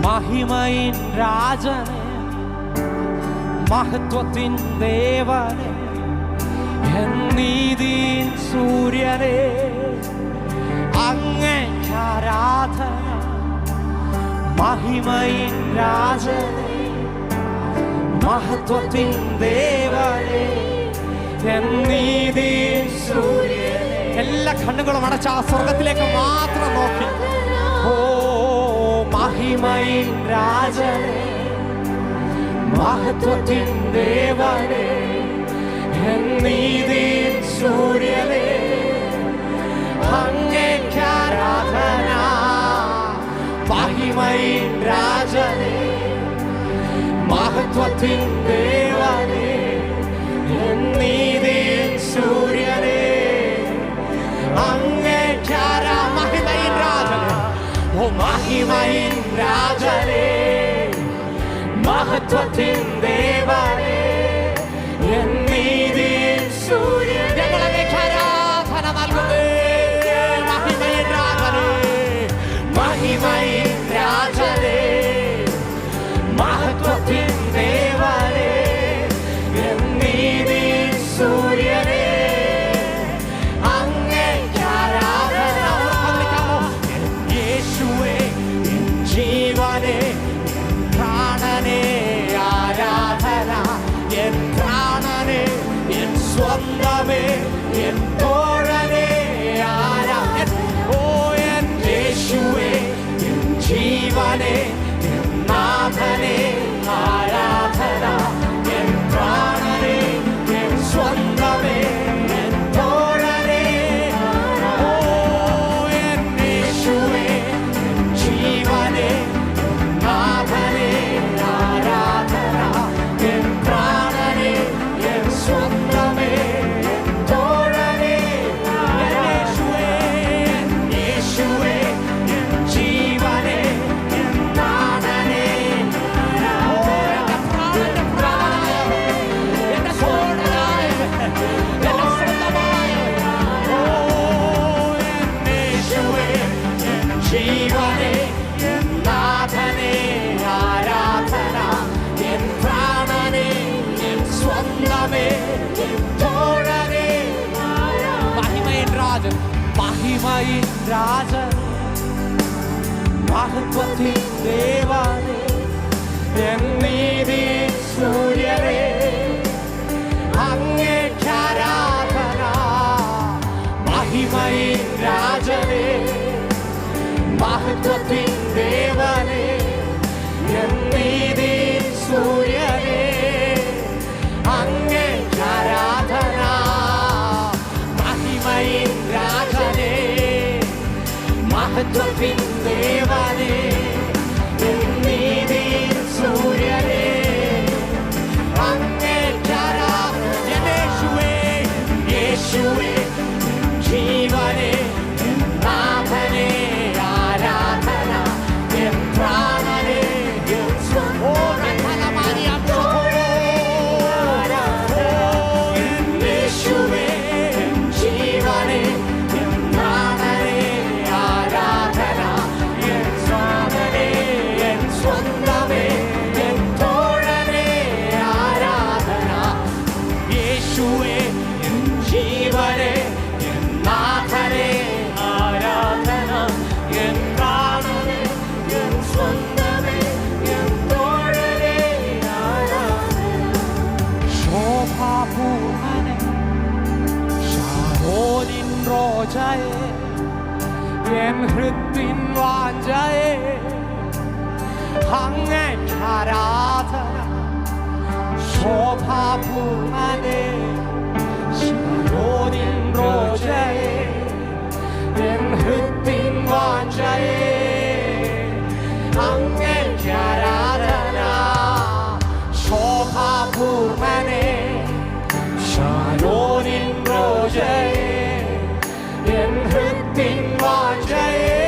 മഹിമയിൻ രാജനെ, മഹത്വത്തിൻ ദേവനെ, നീതിൻ സൂര്യനെ, അങ്ങേക്ക് ആരാധന. മഹിമയിൻ രാജനെ, മഹത്വത്തിൻ ദേവനെ, നീതിൻ സൂര്യനെ. എല്ലാ കണ്ണുകളും അടച്ച ആ സ്വർഗത്തിലേക്ക് മാത്രം നോക്കി. ഓ മഹിമയിൻ രാജനെ, മഹത്വത്തിൻ ദേവനെ, നീതിൻ സൂര്യനെ, അങ്ങേക്ക് ആരാധന. മഹിമയിൻ രാജനെ, മഹത്വത്തിൻ ദേവനെ, നീതിൻ സൂര്യനെ, അങ്ങേക്ക് ആരാധന. മഹിമയിൻ രാജനെ, ഓ മഹിമയിൻ രാജനെ, മഹത്വത്തിൻ ദേവനെ, നീതിൻ സൂര്യനെ. ഞങ്ങളങ്ങേക്ക് ആരാധന നൽകുന്നു. മഹിമയിൻ രാജനെ, മഹിമയിൻ രാജനെ, മഹത്വത്തിൻ ദേവനെ, നീതിൻ സൂര്യനെ, അങ്ങേക്ക് ആരാധന. യേശുവേ ജീവനെ, പ്രാണനെ ആരാധന. എൻ പ്രാണനെ, എൻ സ്വന്തമേ, എൻ തോഴനെ ആരാധന. ഓ എൻ യേശുവേ ജീവനെ, നാഥനെ ആരാധന. എൻ പ്രാണനെ, എൻ സ്വന്തമേ, എൻ തോഴനെ. ഓ എൻ യേശുവേ ജീവനെ, നാഥനെ ആരാധന. എൻ പ്രാണനെ, എൻ സ്വന്തമേ, എൻ തോഴനെ. യേശുവേ യേശുവേ ജീവനെ, നാഥനെ. ഓ എന്റെ പ്രാണനായ, എന്റെ തോഴനായ, എന്റെ സ്വന്തമായ. ഓ എൻ യേശുവേ ജീവനെ, നാഥനെ ആരാധന. എൻ പ്രാണനെ, എൻ സ്വന്തമേ, എൻ തോഴനെ. മഹിമയിൻ രാജൻ, മഹിമയിൻ രാജൻ, മഹത്വത്തിൻ ദേവനെ, നീതിൻ സൂര്യനെ, അങ്ങേക്ക് ആരാധന. മഹിമയിൻ രാജനെ, മഹത്വത്തിൻ ദേവനെ, നീതിൻ സൂര്യനെ, അങ്ങേക്ക് ആരാധന. മഹിമയിൻ രാജനെ, മഹത്വത്തിൻ ദേവനെ, നീതിൻ സൂര്യനെ, അങ്ങേക്ക് ആരാധന. യേശുവേ യേശുവേ ജീവനെ, നാഥനെ ആരാധന. എൻ പ്രാണനെ, എൻ യേശുവേ ജീവനെ, നാഥനെ ആരാധന. എൻ സ്വാമനെ, എൻ സ്വന്തമേ, എൻ തോഴനെ ആരാധന. യേശുവേ ജീവനെ, നാഥനെ ആരാധന. എൻ പ്രാണനെ, എൻ സ്വന്തമേ, എൻ തോഴനെ ആരാധന. ശോഭാപൂർണനെ, ശാരോനിൻ റോജയെ, എൻ ഹൃത്തിൻ വാഞ്ചയെ, അങ്ങേക്ക് ആരാധന. ശോഭാപൂർണനെ, ശാരോനിൻ റോജയെ, എൻ ഹൃത്തിൻ വാഞ്ചയെ, അങ്ങേക്ക് ആരാധന. ശോഭാപൂർണനെ, ശാരോനിൻ റോജയെ, എൻ ഹൃത്തിൻ വാഞ്ചയെ,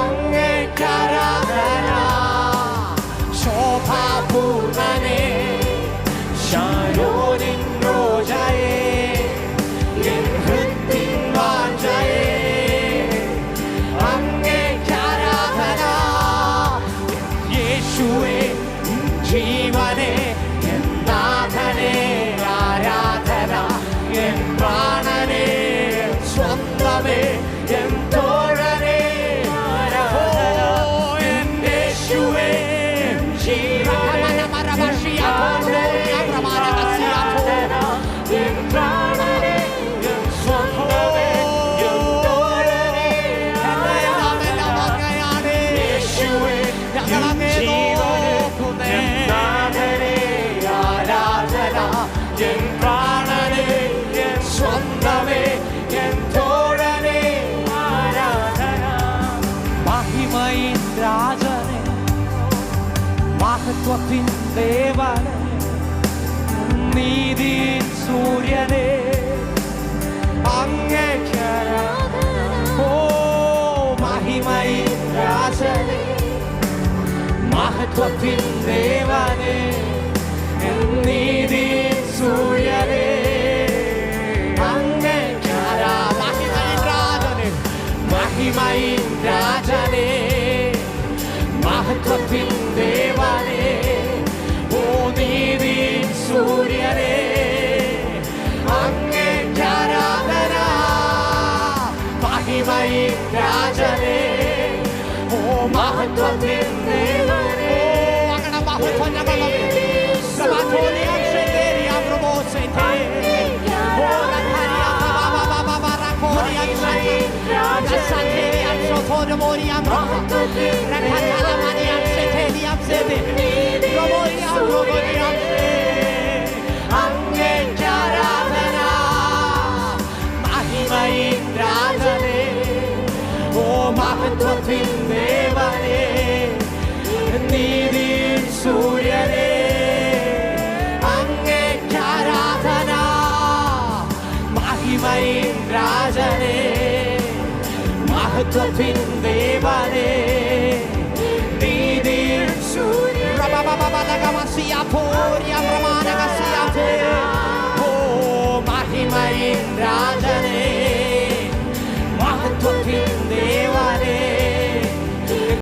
അങ്ങേക്ക് ആരാധന. ശോഭാപൂർണനെ, ശാരോനിൻ റോജയെ, എൻ ഹൃത്തിൻ വാഞ്ചയെ, അങ്ങേക്ക് ആരാധന. മഹത്വത്തിൻ ദേവനെ നീതിൻ സൂര്യനെ അങ്ങേക്ക് ഓ മഹിമയിൻ രാജനെ മഹത്വത്തിൻ ദേവനെ നീതിൻ സൂര്യനെ അങ്ങേക്ക് മഹിമയിൻ രാജനെ മഹിമയിൻ രാജനെ മഹത്വത്തിൻ ദേവനെ ഓ നീതിൻ സൂര്യനെ അങ്ങേക്ക് ആരാധന മഹിമയിൻ രാജനെ ഓ മഹത്വത്തിൻ ദേവനെ അങ്ങനെ മഹത്വം ഞങ്ങൾ മഹിമയിൻ രാജനെ ഓ മഹത്വത്തിൻ ദേവനെ നീതിൻ സൂര്യനെ അങ്ങേക്ക് ആരാധന മഹിമയിൻ രാജനെ മഹത്വത്തിൻ ദേവനെ നീതിൻ സൂര്യനെ